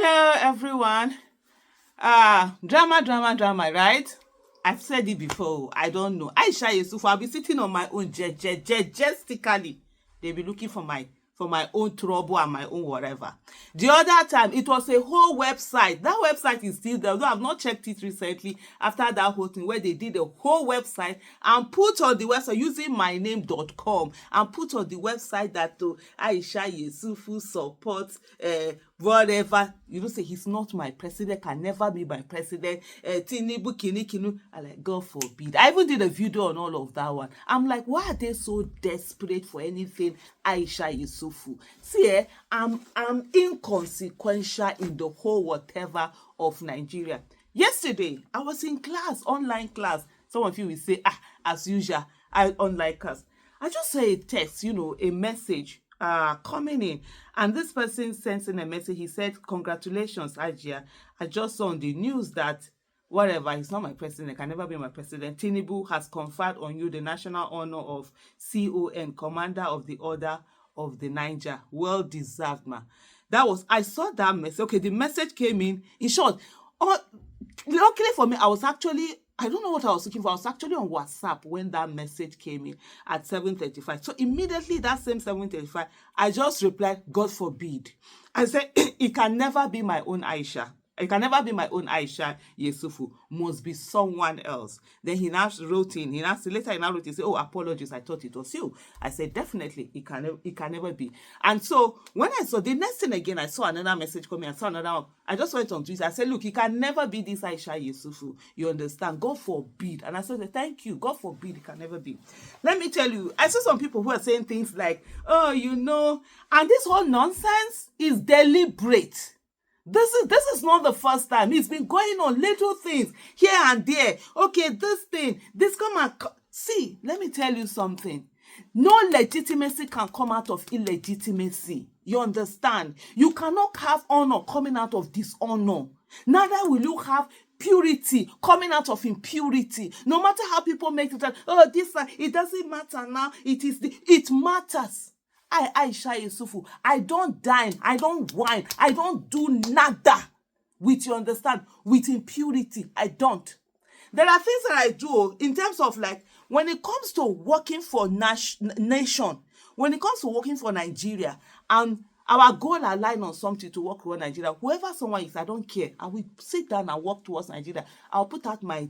Hello, everyone. Drama, right? I've said it before. I don't know. Aisha Yusuf, I'll be sitting on my own majestically. They'll be looking for my own trouble and my own whatever. The other time, it was a whole website. That website is still there. Though I've not checked it recently after that whole thing where they did a whole website and put on the website using myname.com and put on the website that Aisha Yusufu supports whatever. You don't say he's not my president, can never be my president. Tinubu, Kinu. I like, God forbid. I even did a video on all of that one. I'm like, why are they so desperate for anything Aisha Yusufu? See, I'm inconsequential in the whole whatever of Nigeria. Yesterday, I was in class, online class. Some of you will say, as usual, online class. I just saw a text, a message coming in, and this person sent in a message. He said, congratulations, Ajia. I just saw on the news that whatever, he's not my president, can never be my president. Tinubu has conferred on you the national honor of CON, Commander of the Order of the Niger. Well deserved, man. I saw that message. Okay, the message came in short. Luckily for me, I don't know what I was looking for. I was actually on WhatsApp when that message came in at 7:35. So immediately that same 7:35, I just replied, God forbid. I said, it can never be my own Aisha. It can never be my own Aisha Yusufu. Must be someone else. Then he now wrote in. Later he wrote, he said, oh, apologies, I thought it was you. I said, definitely, it can never be. And so when I saw the next thing again, I saw another message coming. I saw another one. I just went on Twitter. I said, look, it can never be this Aisha Yusufu. You understand? God forbid. And I said, thank you. God forbid, it can never be. Let me tell you, I saw some people who are saying things like, oh, and this whole nonsense is deliberate. This is not the first time. It's been going on, little things here and there. Okay, this come and see, let me tell you something. No legitimacy can come out of illegitimacy. You understand? You cannot have honor coming out of dishonor. Neither will you have purity coming out of impurity. No matter how people make it, it doesn't matter now. It matters. Aisha Yusufu, I don't dine, I don't whine, I don't do nada with, you understand, with impurity. I don't. There are things that I do in terms of like, when it comes to working for nation, when it comes to working for Nigeria, and our goal align on something to work for Nigeria, whoever someone is, I don't care. I will sit down and work towards Nigeria. I'll put out my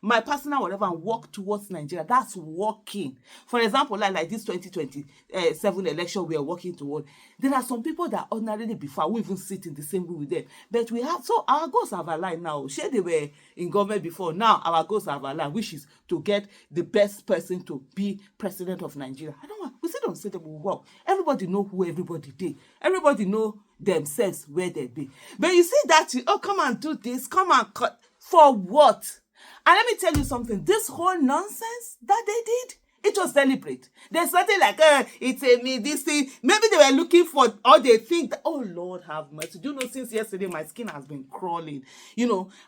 my personal whatever, and work towards Nigeria. That's working. For example, like this 2027 election we are working toward. There are some people that ordinarily before we even sit in the same room with them. But so our goals have aligned now. Sure, they were in government before. Now our goals have aligned, which is to get the best person to be president of Nigeria. I don't want. We sit on the table, work. Everybody know who everybody did. Everybody know themselves where they be. But you see that, come and do this, come and cut. For what? And let me tell you something. This whole nonsense that they did, it was deliberate. There's nothing like, it's a me, this thing. Maybe they were looking for, or they think that, oh, Lord have mercy. Do you know, since yesterday, my skin has been crawling.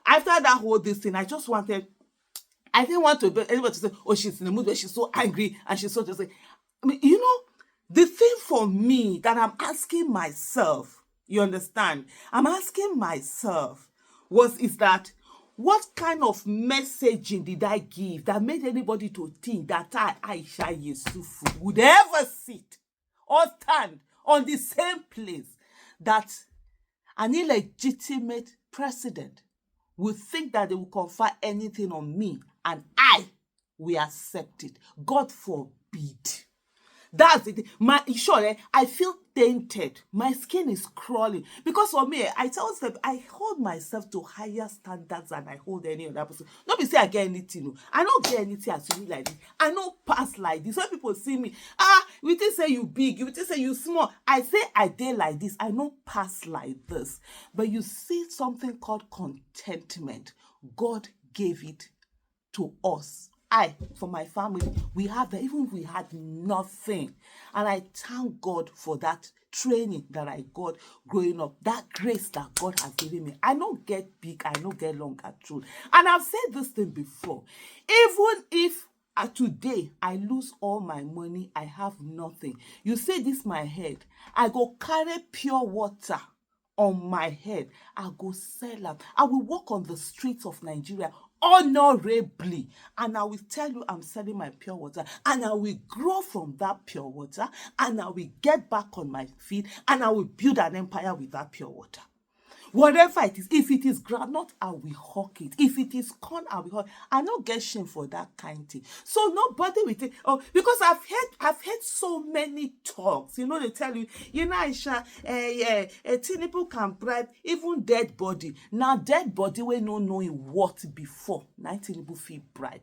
After that whole this thing, I didn't want anybody to say, oh, she's in the mood where she's so angry and she's so just like, the thing for me that I'm asking myself, you understand? I'm asking myself is that what kind of messaging did I give that made anybody to think that Aisha Yusufu would ever sit or stand on the same place that an illegitimate president would think that they will confer anything on me and I will accept it? God forbid. That's it. I feel tainted. My skin is crawling. Because for me, I tell them, I hold myself to higher standards than I hold any other person. Not be say I get anything. I don't get anything as you like this. I don't pass like this. When people see me, we just say you big, you just say you small. I say I did like this. I don't pass like this. But you see something called contentment. God gave it to us. For my family, we have that, even if we had nothing. And I thank God for that training that I got growing up, that grace that God has given me. I don't get big, I don't get long and true. And I've said this thing before. Even if today I lose all my money, I have nothing. You say this my head, I go carry pure water on my head, I go sell am. I will walk on the streets of Nigeria honorably, and I will tell you I'm selling my pure water, and I will grow from that pure water, and I will get back on my feet, and I will build an empire with that pure water. Whatever it is, if it is groundnut, I will hawk it. If it is corn, I will hawk. I not get shame for that kind thing. So nobody will think, oh, because I've heard so many talks. You know, they tell you, Aisha, Tinubu can bribe even dead body. Now dead body we no knowing what before. Now Tinubu feel bribe.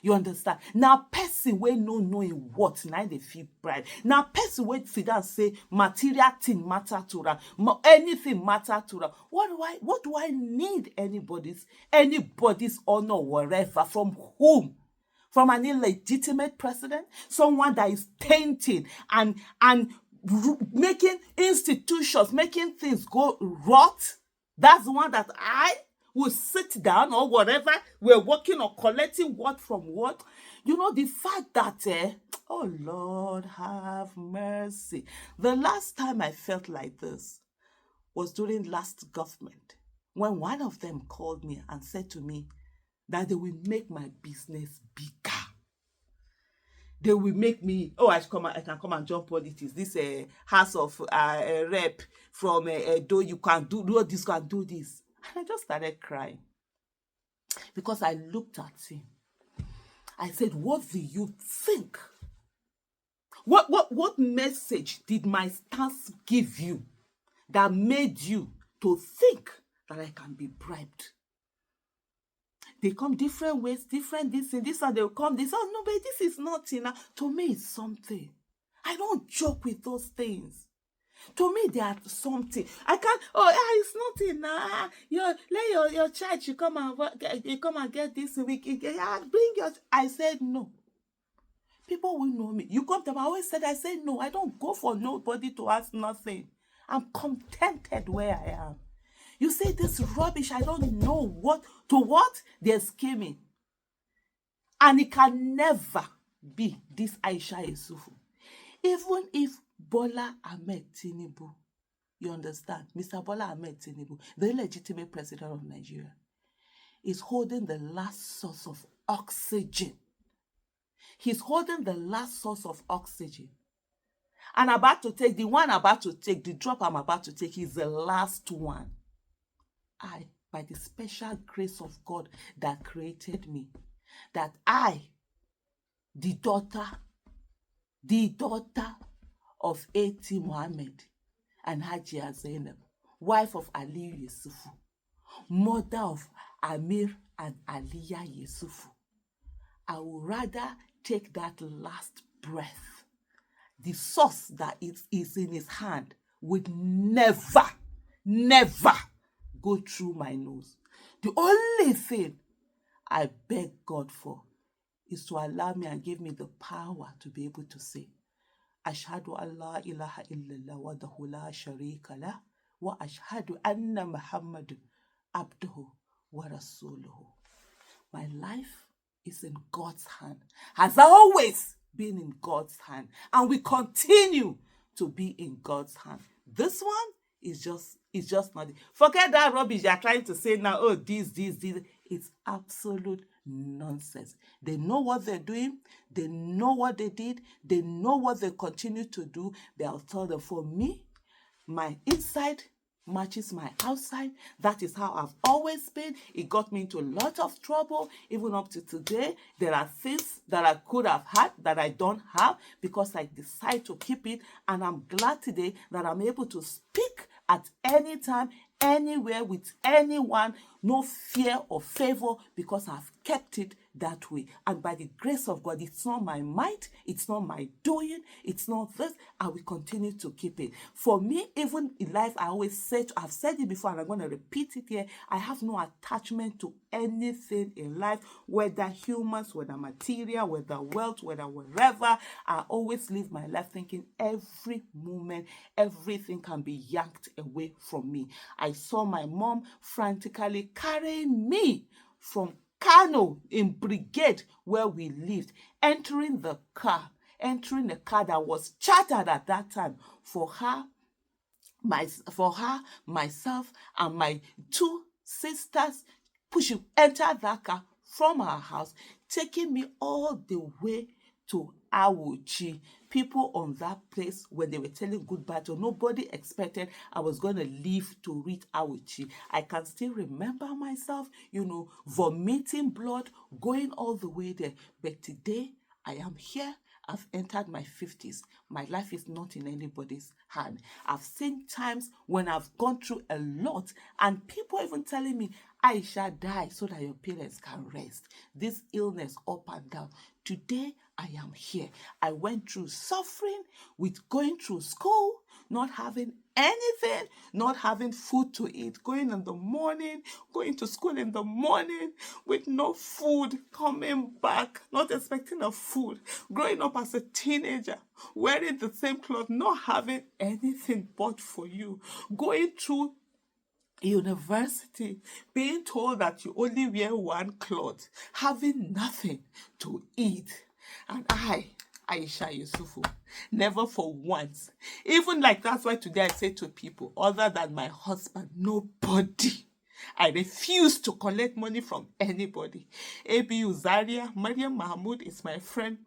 You understand? Now, person wey no knowing what, now they feel pride. Now, person wey sit down say material thing matter to her, anything matter to her. What do I need anybody's honor, whatever, from whom? From an illegitimate president, someone that is tainting and making institutions, making things go rot. That's the one that I will sit down or whatever we're working or collecting word from word. You know, the fact that, oh Lord, have mercy. The last time I felt like this was during last government, when one of them called me and said to me that they will make my business bigger. They will make me, I can come and join politics. This house of rep from Edo, you can do this, can do this. And I just started crying because I looked at him. I said, what do you think? What message did my stance give you that made you to think that I can be bribed? They come different ways, different this and this, and they'll come, they say, oh no, but this is nothing. To me, it's something. I don't joke with those things. To me, they are something. I can't. It's nothing. Let your child you come and get this week. Bring your. I said no. People will know me. You come to me. I always said. I said no. I don't go for nobody to ask nothing. I'm contented where I am. You say this rubbish. I don't know what they're scheming, and it can never be this Aisha Yesufu. Even if Bola Ahmed Tinubu, you understand, Mr. Bola Ahmed Tinubu, the illegitimate president of Nigeria, is holding the last source of oxygen. He's holding the last source of oxygen. And the drop I'm about to take is the last one. I, by the special grace of God that created me, that I, the daughter of A.T. Mohammed and Hajia Zainab, wife of Ali Yusufu, mother of Amir and Aliyah Yusufu, I would rather take that last breath. The source that is in his hand would never go through my nose. The only thing I beg God for is to allow me and give me the power to be able to say, Ashhadu an la ilaha illallah wahdahu la sharika lah wa ashhadu anna Muhammadun abduhu wa rasuluhu. My life is in God's hand, has always been in God's hand, and we continue to be in God's hand. This one is just not. Forget that rubbish you're trying to say now. Oh, this. It's absolute nonsense. They know what they're doing. They know what they did. They know what they continue to do. They'll tell them, for me, my inside matches my outside. That is how I've always been. It got me into a lot of trouble. Even up to today, there are things that I could have had that I don't have because I decide to keep it. And I'm glad today that I'm able to speak at any time, anywhere, with anyone, no fear or favor, because I've kept it that way. And by the grace of God, it's not my might, it's not my doing, it's not this. I will continue to keep it. For me, even in life, I always say, I've said it before and I'm going to repeat it here, I have no attachment to anything in life, whether humans, whether material, whether wealth, whether wherever. I always live my life thinking every moment, everything can be yanked away from me. I saw my mom frantically carrying me from Kano in Brigade, where we lived, entering a car that was chartered at that time for her for her, myself, and my two sisters pushing enter that car from our house, taking me all the way to Awuchi. People on that place, when they were telling goodbye to nobody, expected I was going to leave to reach Awuchi. I can still remember myself, vomiting blood, going all the way there. But today, I am here. I've entered my 50s. My life is not in anybody's hand. I've seen times when I've gone through a lot, and people even telling me, I shall die so that your parents can rest. This illness up and down. Today, I am here. I went through suffering with going through school, not having anything, not having food to eat, going in the morning, going to school in the morning with no food, coming back, not expecting a food, growing up as a teenager, wearing the same clothes, not having anything bought for you, going through university, being told that you only wear one cloth, having nothing to eat. And Aisha Yusufu, never for once. Even like that's why today I say to people, other than my husband, nobody. I refuse to collect money from anybody. ABU Zaria, Mariam Mahmoud is my friend.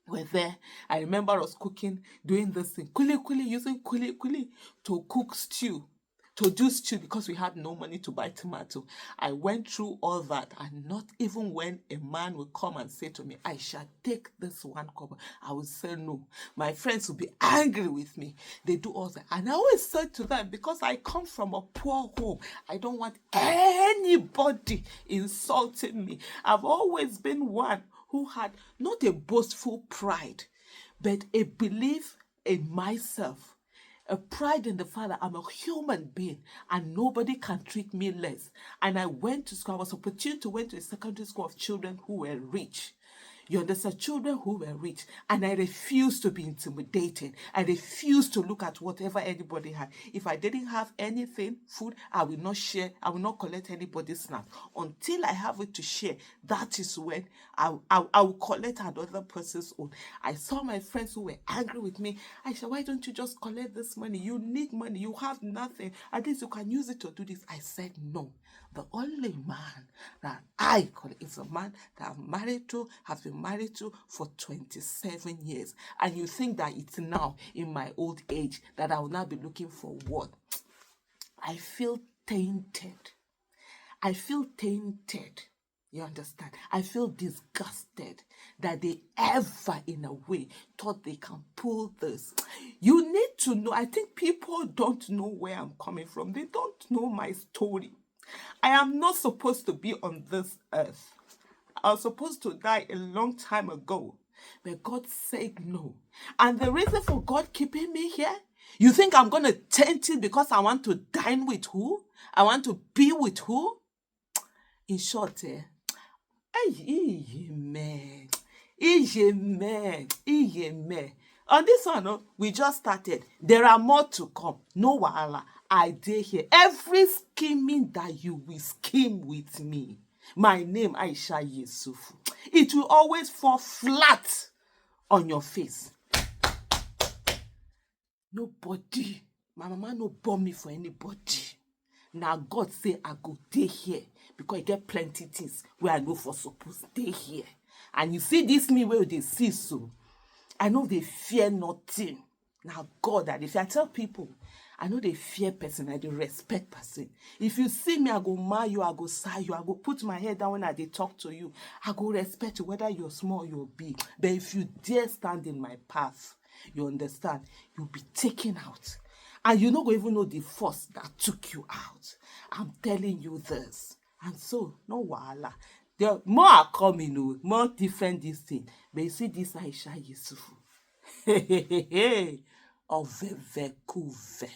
We're there. I remember us cooking, doing this thing, using kuli to cook stew. To do stew because we had no money to buy tomato. I went through all that, and not even when a man would come and say to me, I shall take this one cover, I would say no. My friends would be angry with me. They do all that. And I always said to them, because I come from a poor home, I don't want anybody insulting me. I've always been one who had not a boastful pride, but a belief in myself. A pride in the fact that I'm a human being and nobody can treat me less. And I went to school. I was opportune to went to a secondary school of children who were rich. You understand? Children who were rich. And I refused to be intimidated. I refused to look at whatever anybody had. If I didn't have anything, food, I will not share. I will not collect anybody's snack. Until I have it to share, that is when I will collect another person's own. I saw my friends who were angry with me. I said, why don't you just collect this money? You need money. You have nothing. At least you can use it to do this. I said, no. The only man that I call is a man that I'm married to, have been married to for 27 years. And you think that it's now in my old age that I will not be looking for what? I feel tainted. I feel tainted. You understand? I feel disgusted that they ever, in a way, thought they can pull this. You need to know. I think people don't know where I'm coming from. They don't know my story. I am not supposed to be on this earth. I was supposed to die a long time ago. But God said no. And the reason for God keeping me here, you think I'm going to taint it because I want to dine with who? I want to be with who? In short, amen. On this one, we just started. There are more to come. No wahala. I dare here. Every scheming that you will scheme with me, my name Aisha Yusufu, it will always fall flat on your face. Nobody, my mama no born me for anybody. Now God say I go stay here because I get plenty things where I know for supposed stay here. And you see this me where they see so. I know they fear nothing. Now God, that if I tell people, I know they fear person, I they respect person. If you see me, I go marry you, I go sigh you, I go put my head down when I they talk to you. I go respect you, whether you're small or you're big. But if you dare stand in my path, you understand, you'll be taken out. And you're not going to even know the force that took you out. I'm telling you this. And so, no wahala. There more are coming, more different this thing. But you see this Aisha Yusufu. Ovevekuve.